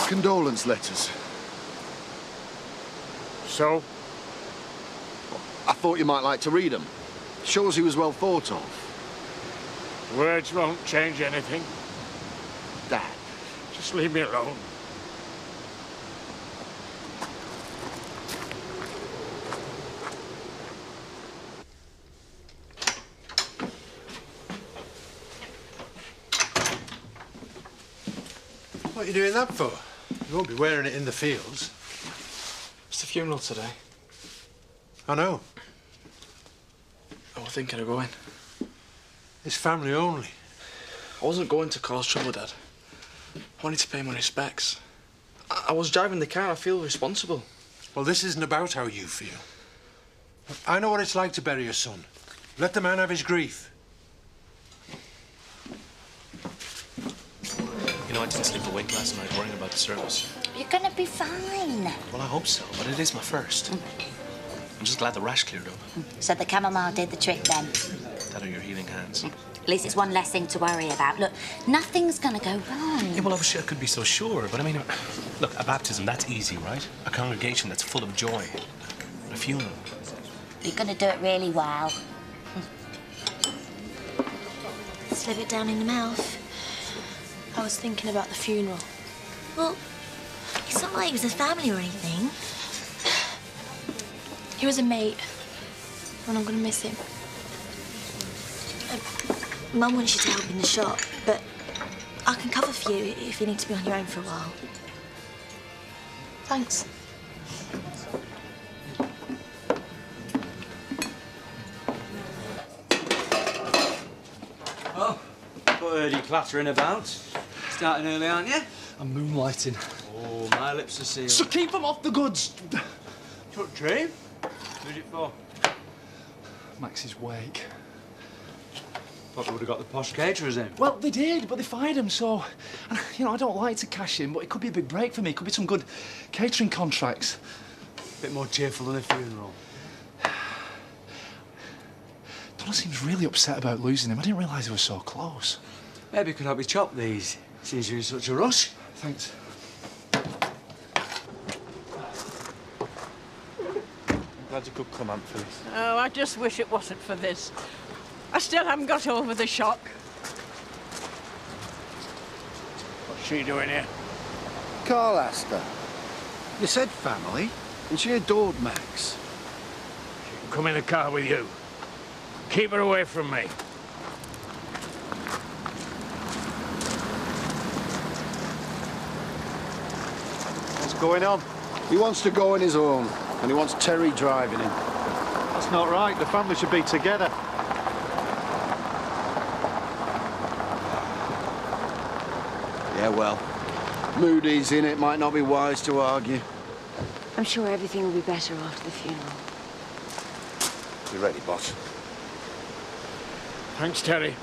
condolence letters. So? I thought you might like to read them. Shows he was well thought of. Words won't change anything. Dad. Just leave me alone. What are you doing that for? You won't be wearing it in the fields. It's the funeral today. I know. I was thinking of going. It's family only. I wasn't going to cause trouble, Dad. I wanted to pay my respects. I was driving the car. I feel responsible. Well, this isn't about how you feel. I know what it's like to bury a son. Let the man have his grief. You know, I didn't sleep awake last night worrying about the service. You're gonna be fine. Well, I hope so, but it is my first. I'm just glad the rash cleared up. So the chamomile did the trick then? That are your healing hands. At least it's one less thing to worry about. Look, nothing's gonna go wrong. Yeah, well, I wish I could be so sure, but I mean, look, a baptism, that's easy, right? A congregation that's full of joy. But a funeral. You're gonna do it really well. Slip it down in the mouth. I was thinking about the funeral. Well, it's not like it was a family or anything. He was a mate, and I'm gonna miss him. Mum wants you to help in the shop, but I can cover for you if you need to be on your own for a while. Thanks. Oh, I heard you clattering about. Starting early, aren't you? I'm moonlighting. Oh, my lips are sealed. So keep them off the goods. What dream? Who's it for? Max's wake. Probably would have got the posh caterers in. Well, they did, but they fired him, so... You know, I don't like to cash in, but it could be a big break for me. It could be some good catering contracts. Bit more cheerful than a funeral. Donna seems really upset about losing him. I didn't realise they were so close. Maybe you could help me chop these, since you're in such a rush. Thanks. Glad you could come, Aunt Phyllis. Oh, I just wish it wasn't for this. I still haven't got over the shock. What's she doing here? Carl asked her. You said family, and she adored Max. She can come in the car with you. Keep her away from me. What's going on? He wants to go on his own, and he wants Terry driving him. That's not right. The family should be together. Yeah, well, Moody's in it. Might not be wise to argue. I'm sure everything will be better after the funeral. You ready, boss? Thanks, Terry.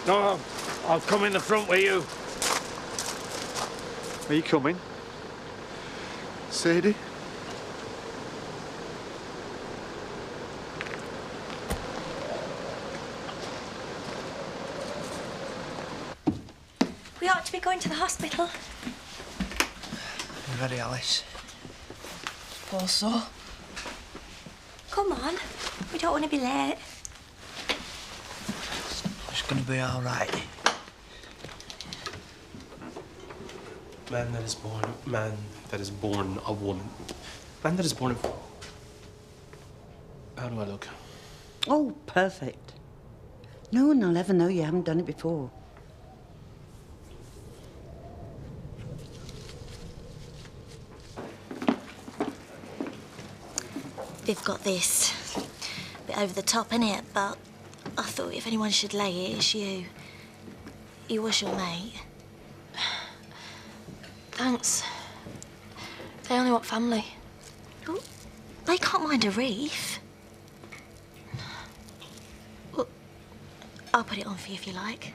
No, I'll come in the front with you. Are you coming? Sadie? We ought to be going to the hospital. You ready, Alice? Suppose so. Come on. We don't want to be late. It's gonna be all right. Man that is born a woman. Man that is born of... How do I look? Oh, perfect. No one will ever know you haven't done it before. They've got this. A bit over the top, innit? But I thought if anyone should lay it, it's you. You was your mate. Thanks. They only want family. Well, they can't mind a reef. Well, I'll put it on for you if you like.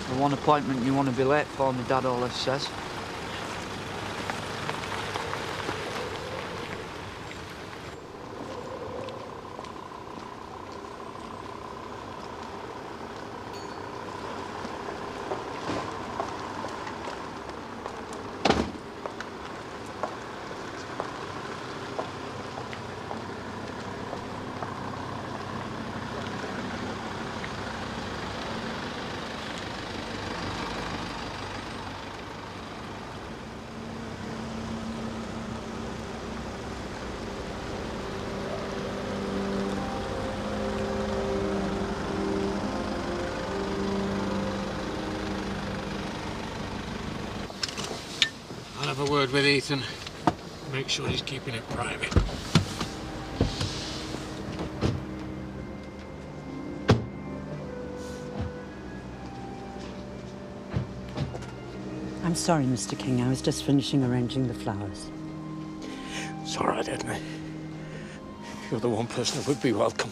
The one appointment you want to be late for, my dad always says. I'll have a word with Ethan. Make sure he's keeping it private. I'm sorry, Mr. King. I was just finishing arranging the flowers. It's all right, Edna. You're the one person that would be welcome.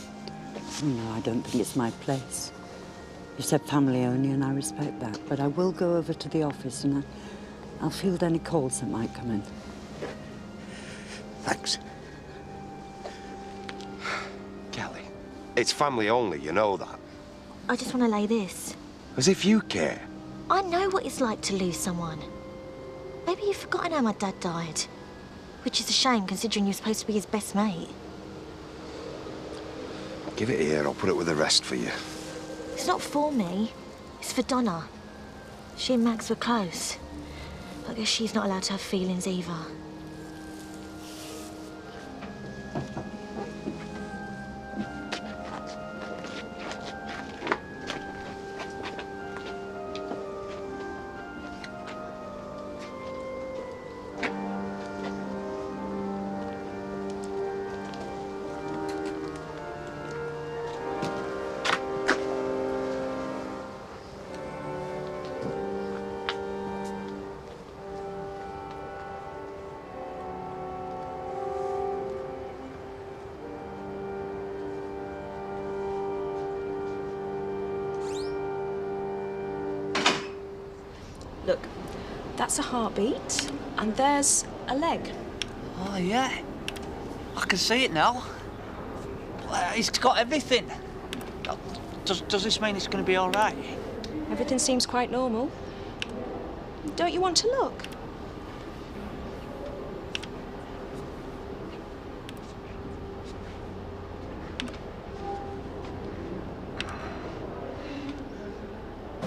No, I don't think it's my place. You said family only, and I respect that. But I will go over to the office and I'll field any calls that might come in. Thanks. Kelly, it's family only, you know that. I just want to lay this. As if you care. I know what it's like to lose someone. Maybe you've forgotten how my dad died. Which is a shame, considering you're supposed to be his best mate. Give it here, I'll put it with the rest for you. It's not for me. It's for Donna. She and Max were close. But I guess she's not allowed to have feelings either. Look, that's a heartbeat, and there's a leg. Oh, yeah. I can see it now. He's got everything. Does this mean it's going to be all right? Everything seems quite normal. Don't you want to look?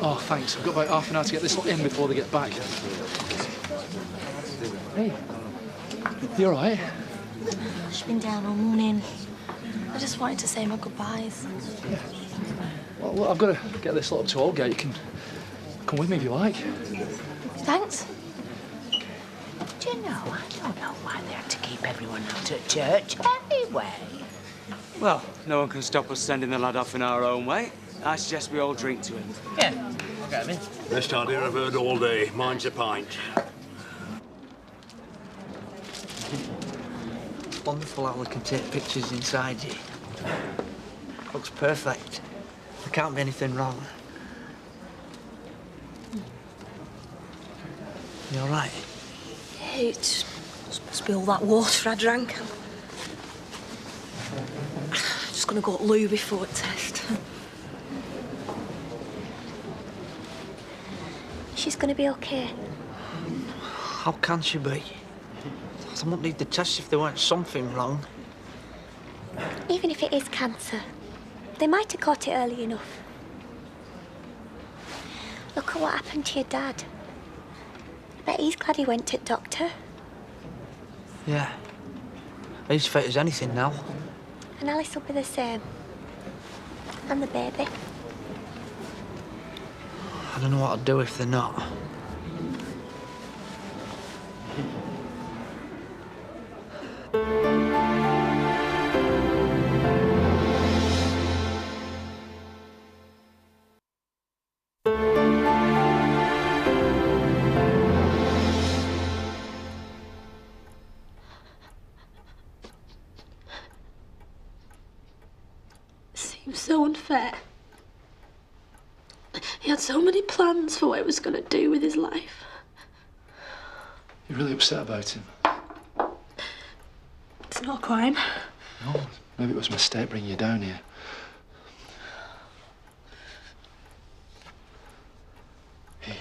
Oh, thanks. I've got about half an hour to get this lot in before they get back. Hey, you all right? She's been down all morning. I just wanted to say my goodbyes. Yeah. Well, look, I've got to get this lot up to Aldgate. You can come with me if you like. Thanks. Do you know, I don't know why they had to keep everyone out at church anyway. Well, no one can stop us sending the lad off in our own way. I suggest we all drink to him. Yeah, get him in. Best idea I've heard all day. Mine's a pint. It's wonderful how we can take pictures inside you. Looks perfect. There can't be anything wrong. You all right? It must be all that water I drank. Just gonna go to loo before the test. She's gonna be okay. How can she be? I wouldn't need the test if there weren't something wrong. Even if it is cancer, they might have caught it early enough. Look at what happened to your dad. I bet he's glad he went to the doctor. Yeah. He's fit as anything now. And Alice will be the same. And the baby. I don't know what I'd do if they're not. Seems so unfair. He had so many plans for what he was going to do with his life. You're really upset about him? It's not a crime. No, maybe it was a mistake bringing you down here. Hey.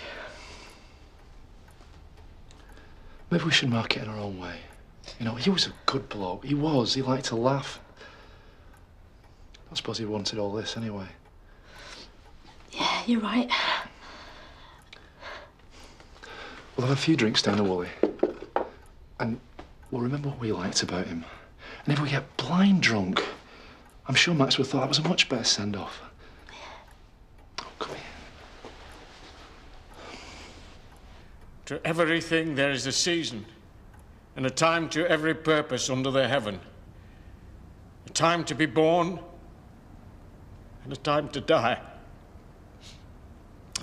Maybe we should mark it in our own way. You know, he was a good bloke. He was. He liked to laugh. I suppose he wanted all this anyway. Yeah, you're right. We'll have a few drinks down the Woolley. And we'll remember what we liked about him. And if we get blind drunk, I'm sure Max would have thought that was a much better send-off. Oh, come here. To everything there is a season, and a time to every purpose under the heaven. A time to be born, and a time to die.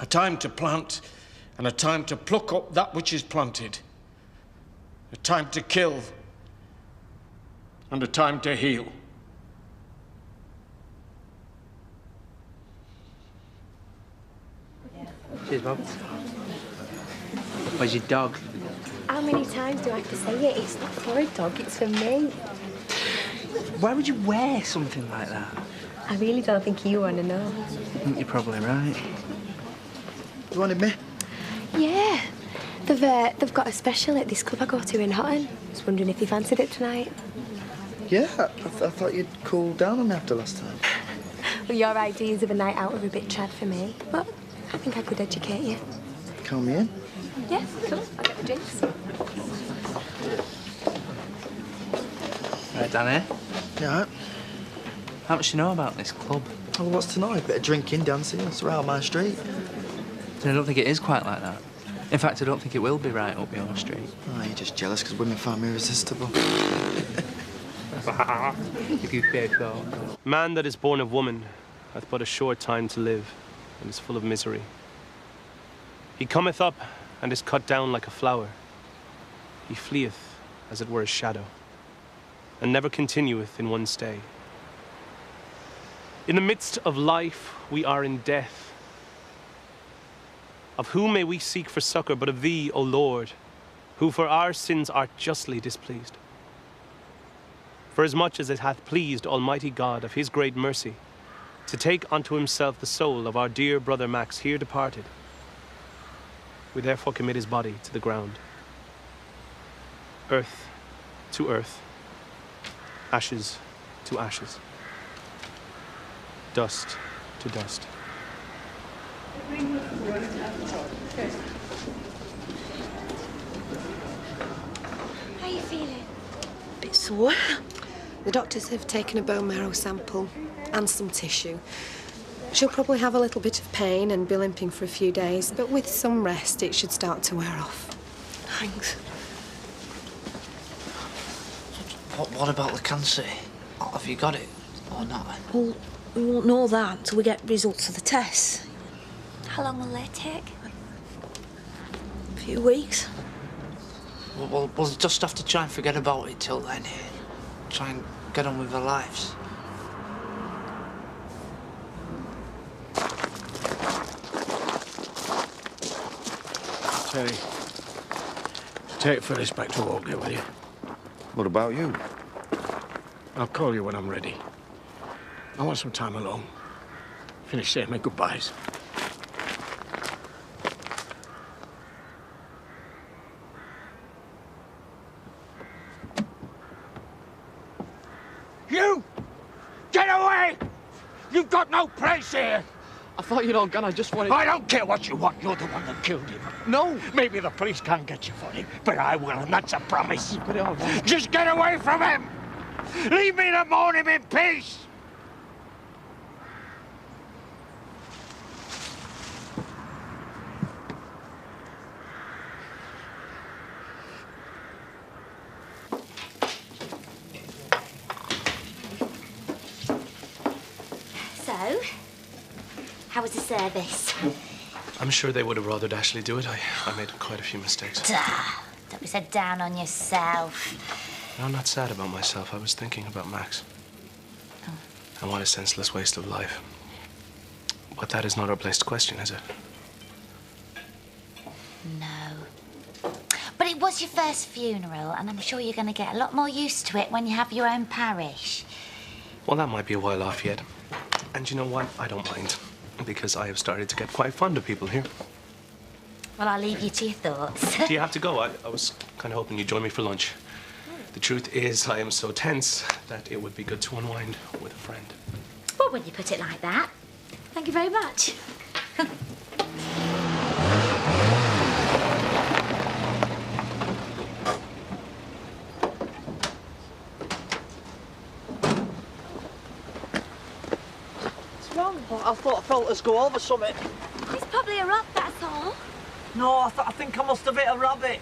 A time to plant, and a time to pluck up that which is planted. A time to kill, and a time to heal. Cheers, Bob. Where's your dog? How many times do I have to say it? It's not for a dog, it's for me. Why would you wear something like that? I really don't think you want to know. I think you're probably right. You wanted me? Yeah. They've got a special at this club I go to in Houghton. I was wondering if you fancied it tonight. Yeah, I thought you'd cooled down on me after last time. Well, your ideas of a night out are a bit trad for me, but I think I could educate you. Count me in. Yeah, cool. I'll get the drinks. Right, Danny. Yeah. How much do you know about this club? Oh, what's tonight? Bit of drinking, dancing. It's right on my street. I don't think it is quite like that. In fact, I don't think it will be right up your street. Oh, you're just jealous because women find me irresistible. If you fear God. Man that is born of woman hath but a short time to live, and is full of misery. He cometh up, and is cut down like a flower. He fleeth, as it were a shadow, and never continueth in one stay. In the midst of life we are in death. Of whom may we seek for succor but of thee, O Lord, who for our sins art justly displeased? For as much as it hath pleased Almighty God of his great mercy to take unto himself the soul of our dear brother Max here departed, we therefore commit his body to the ground. Earth to earth, ashes to ashes, dust to dust. How are you feeling? A bit sore. The doctors have taken a bone marrow sample and some tissue. She'll probably have a little bit of pain and be limping for a few days, but with some rest, it should start to wear off. Thanks. What about the cancer? Have you got it or not? Well, we won't know that until we get results of the tests. How long will they take? A few weeks. We'll just have to try and forget about it till then. Try and get on with our lives. Terry, take Phyllis back to Walgate, will you? What about you? I'll call you when I'm ready. I want some time alone. Finish saying my goodbyes. You! Get away! You've got no place here! I thought you'd all gone. I just wanted... I don't care what you want. You're the one that killed him. No! Maybe the police can't get you for him, but I will, and that's a promise. But all right. Just get away from him! Leave me to mourn him in peace! So, how was the service? I'm sure they would have rather Ashley do it. I made quite a few mistakes. Don't be so down on yourself. No, I'm not sad about myself. I was thinking about Max. And what a senseless waste of life. But that is not our place to question, is it? No. But it was your first funeral, and I'm sure you're going to get a lot more used to it when you have your own parish. Well, that might be a while off yet. And you know what? I don't mind. Because I have started to get quite fond of people here. Well, I'll leave you to your thoughts. Do you have to go? I was kind of hoping you'd join me for lunch. The truth is, I am so tense that it would be good to unwind with a friend. Well, when you put it like that, thank you very much. What's wrong? I thought I felt us go over something. It's probably a rock, that's all. No, I think I must have hit a rabbit.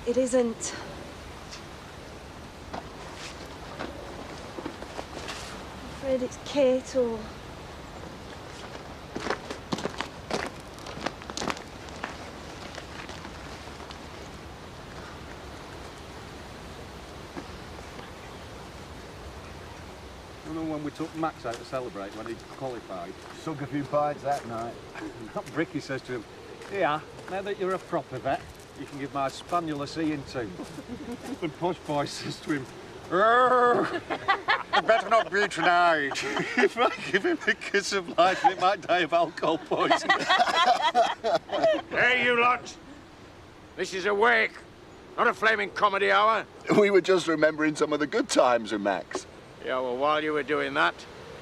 It isn't. I'm afraid it's Kate or... I remember when we took Max out to celebrate when he qualified. Sunk a few pints that night. That Bricky says to him, "Yeah, now that you're a proper vet, you can give my spaniel a seeing too." And Posh Boy says to him, "Urgh, I better not be tonight. If I give him a kiss of life, it might die of alcohol poisoning." Hey, you lot! This is a wake, not a flaming comedy hour. We were just remembering some of the good times with Max. Yeah, well, while you were doing that,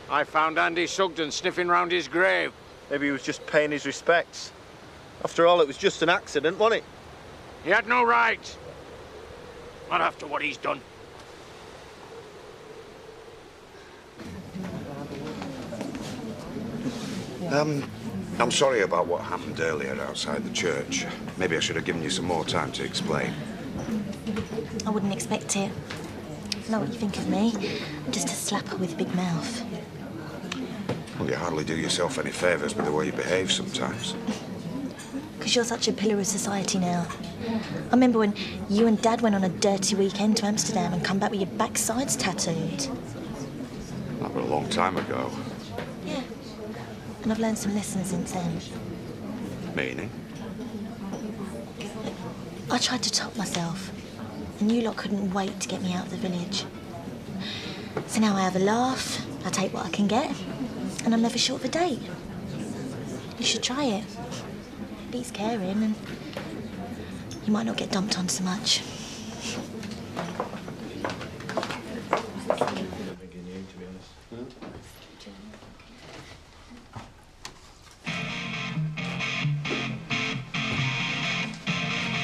I found Andy Sugden sniffing round his grave. Maybe he was just paying his respects. After all, it was just an accident, wasn't it? He had no right. Not after what he's done. I'm sorry about what happened earlier outside the church. Maybe I should have given you some more time to explain. I wouldn't expect it. I know what you think of me. I'm just a slapper with a big mouth. Well, you hardly do yourself any favours with the way you behave sometimes. Because you're such a pillar of society now. I remember when you and Dad went on a dirty weekend to Amsterdam and come back with your backsides tattooed. That was a long time ago. Yeah. And I've learned some lessons since then. Meaning? I tried to top myself, and you lot couldn't wait to get me out of the village. So now I have a laugh, I take what I can get, and I'm never short of a date. You should try it. Beats caring, and you might not get dumped on so much.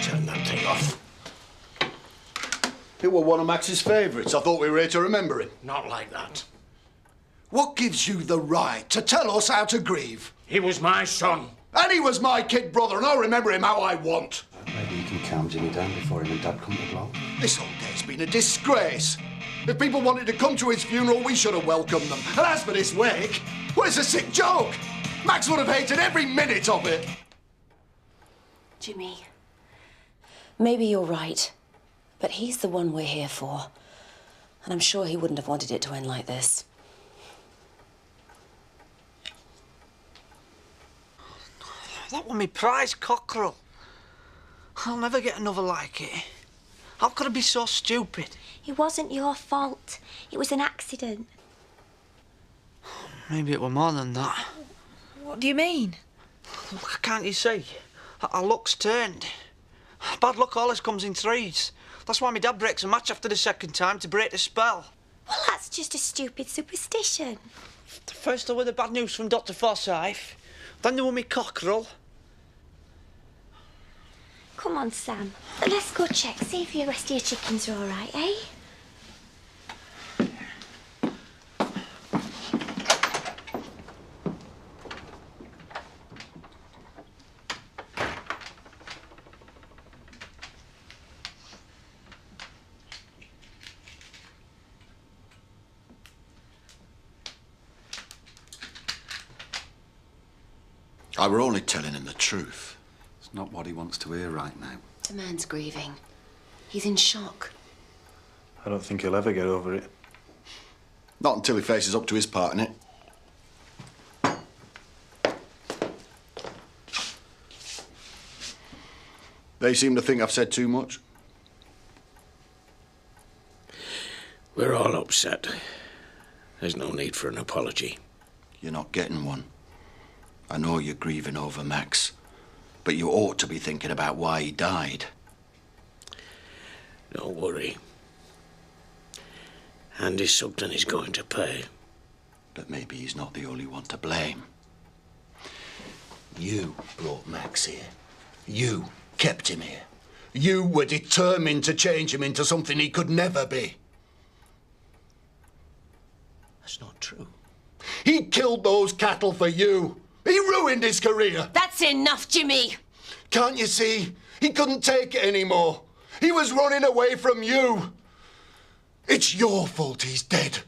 Turn that thing off. It were one of Max's favourites. I thought we were here to remember him. Not like that. What gives you the right to tell us how to grieve? He was my son. And he was my kid brother, and I'll remember him how I want. Maybe you can calm Jimmy down before him and Dad come to blows. This whole day's been a disgrace. If people wanted to come to his funeral, we should have welcomed them. And as for this wake, well, it's a sick joke. Max would have hated every minute of it. Jimmy, maybe you're right, but he's the one we're here for. And I'm sure he wouldn't have wanted it to end like this. That was my prize cockerel. I'll never get another like it. How could I be so stupid? It wasn't your fault. It was an accident. Maybe it were more than that. What do you mean? Can't you see? Our luck's turned. Bad luck always comes in threes. That's why my dad breaks a match after the second time to break the spell. Well, that's just a stupid superstition. First there were the bad news from Dr. Forsyth, then there were me cockerel. Come on, Sam. Let's go check, see if the rest of your chickens are all right, eh? I were only telling him the truth. It's not what he wants to hear right now. The man's grieving. He's in shock. I don't think he'll ever get over it. Not until he faces up to his part in it. They seem to think I've said too much. We're all upset. There's no need for an apology. You're not getting one. I know you're grieving over Max, but you ought to be thinking about why he died. Don't worry. Andy Sugden is going to pay. But maybe he's not the only one to blame. You brought Max here. You kept him here. You were determined to change him into something he could never be. That's not true. He killed those cattle for you. He ruined his career. That's enough, Jimmy. Can't you see? He couldn't take it anymore. He was running away from you. It's your fault he's dead.